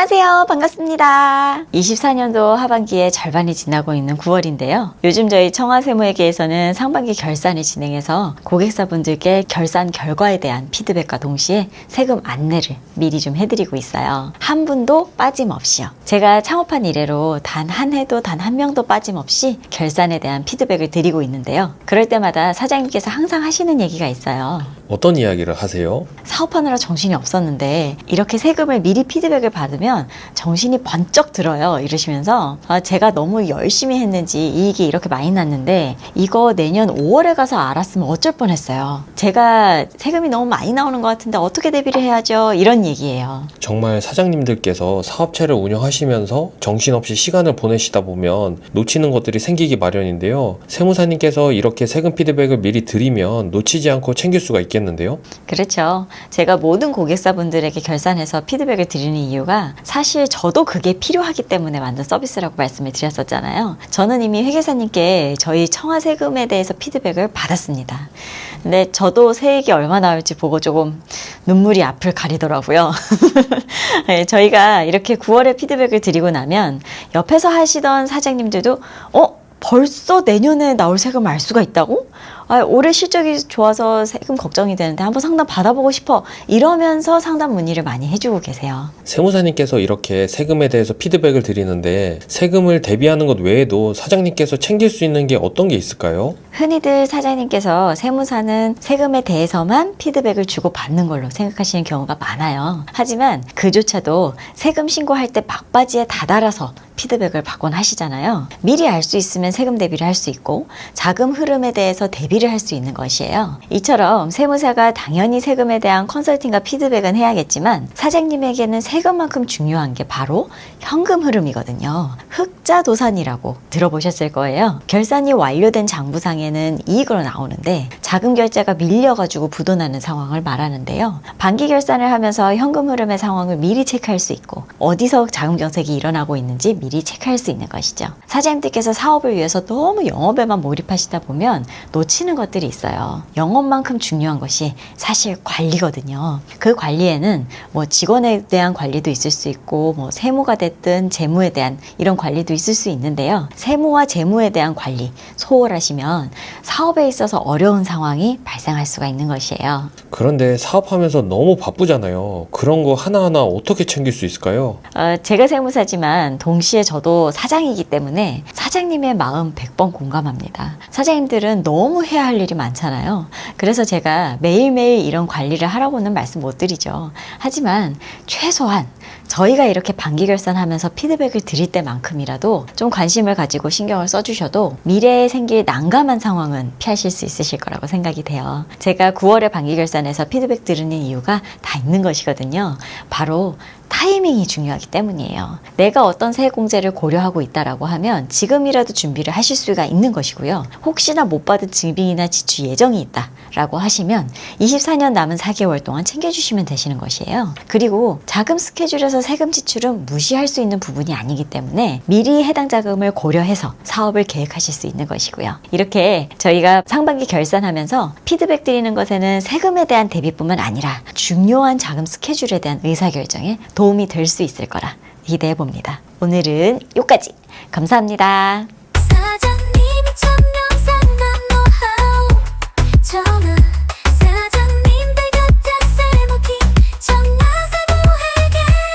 안녕하세요. 반갑습니다. 24년도 하반기의 절반이 지나고 있는 9월인데요. 요즘 저희 청와세무회계에서는 상반기 결산을 진행해서 고객사분들께 결산 결과에 대한 피드백과 동시에 세금 안내를 미리 좀 해드리고 있어요. 한 분도 빠짐없이요. 제가 창업한 이래로 단 한 해도 단 한 명도 빠짐없이 결산에 대한 피드백을 드리고 있는데요. 그럴 때마다 사장님께서 항상 하시는 얘기가 있어요. 어떤 이야기를 하세요? 사업하느라 정신이 없었는데 이렇게 세금을 미리 피드백을 받으면 정신이 번쩍 들어요 이러시면서 제가 너무 열심히 했는지 이익이 이렇게 많이 났는데 이거 내년 5월에 가서 알았으면 어쩔 뻔했어요. 제가 세금이 너무 많이 나오는 것 같은데 어떻게 대비를 해야죠? 이런 얘기예요. 정말 사장님들께서 사업체를 운영하시면서 정신없이 시간을 보내시다 보면 놓치는 것들이 생기기 마련인데요. 세무사님께서 이렇게 세금 피드백을 미리 드리면 놓치지 않고 챙길 수가 있겠는데요? 그렇죠. 제가 모든 고객사분들에게 결산해서 피드백을 드리는 이유가 사실 저도 그게 필요하기 때문에 만든 서비스라고 말씀을 드렸었잖아요. 저는 이미 회계사님께 저희 청와세금에 대해서 피드백을 받았습니다. 근데 저도 세액이 얼마 나올지 보고 조금 눈물이 앞을 가리더라고요. 네, 저희가 이렇게 9월에 피드백을 드리고 나면 옆에서 하시던 사장님들도 벌써 내년에 나올 세금 알 수가 있다고? 올해 실적이 좋아서 세금 걱정이 되는데 한번 상담 받아보고 싶어 이러면서 상담 문의를 많이 해주고 계세요. 세무사님께서 이렇게 세금에 대해서 피드백을 드리는데 세금을 대비하는 것 외에도 사장님께서 챙길 수 있는 게 어떤 게 있을까요? 흔히들 사장님께서 세무사는 세금에 대해서만 피드백을 주고 받는 걸로 생각하시는 경우가 많아요. 하지만 그조차도 세금 신고할 때 막바지에 다다라서 피드백을 받곤 하시잖아요. 미리 알 수 있으면 세금 대비를 할 수 있고 자금 흐름에 대해서 대비를 할 수 있는 것이에요. 이처럼 세무사가 당연히 세금에 대한 컨설팅과 피드백은 해야겠지만 사장님에게는 세금만큼 중요한 게 바로 현금 흐름이거든요. 흑자도산이라고 들어보셨을 거예요. 결산이 완료된 장부상에는 이익으로 나오는데 자금 결제가 밀려가지고 부도나는 상황을 말하는데요. 반기 결산을 하면서 현금 흐름의 상황을 미리 체크할 수 있고 어디서 자금 경색이 일어나고 있는지 미리 체크할 수 있는 것이죠. 사장님들께서 사업을 위해서 너무 영업에만 몰입하시다 보면 놓치는 것들이 있어요. 영업만큼 중요한 것이 사실 관리거든요. 그 관리에는 직원에 대한 관리도 있을 수 있고 세무가 됐든 재무에 대한 이런 관리도 있을 수 있는데요. 세무와 재무에 대한 관리 소홀하시면 사업에 있어서 어려운 상황이 발생할 수가 있는 것이에요. 그런데 사업하면서 너무 바쁘잖아요. 그런 거 하나하나 어떻게 챙길 수 있을까요? 제가 세무사지만 동시에 저도 사장이기 때문에 사장님의 마음 100번 공감합니다. 사장님들은 너무 해야 할 일이 많잖아요. 그래서 제가 매일매일 이런 관리를 하라고는 말씀 못 드리죠. 하지만 최소한 저희가 이렇게 반기 결산하면서 피드백을 드릴 때만큼이라도 좀 관심을 가지고 신경을 써주셔도 미래에 생길 난감한 상황은 피하실 수 있으실 거라고 생각이 돼요. 제가 9월에 반기 결산에서 피드백 드리는 이유가 다 있는 것이거든요. 바로 타이밍이 중요하기 때문이에요. 내가 어떤 세액공제를 고려하고 있다라고 하면 지금이라도 준비를 하실 수가 있는 것이고요. 혹시나 못 받은 증빙이나 지출 예정이 있다라고 하시면 24년 남은 4개월 동안 챙겨주시면 되시는 것이에요. 그리고 자금 스케줄에서 세금 지출은 무시할 수 있는 부분이 아니기 때문에 미리 해당 자금을 고려해서 사업을 계획하실 수 있는 것이고요. 이렇게 저희가 상반기 결산하면서 피드백 드리는 것에는 세금에 대한 대비뿐만 아니라 중요한 자금 스케줄에 대한 의사결정에 도움이 될 수 있을 거라 기대해 봅니다. 오늘은 여기까지. 감사합니다. 사장님이 천명 상담 노하우 전화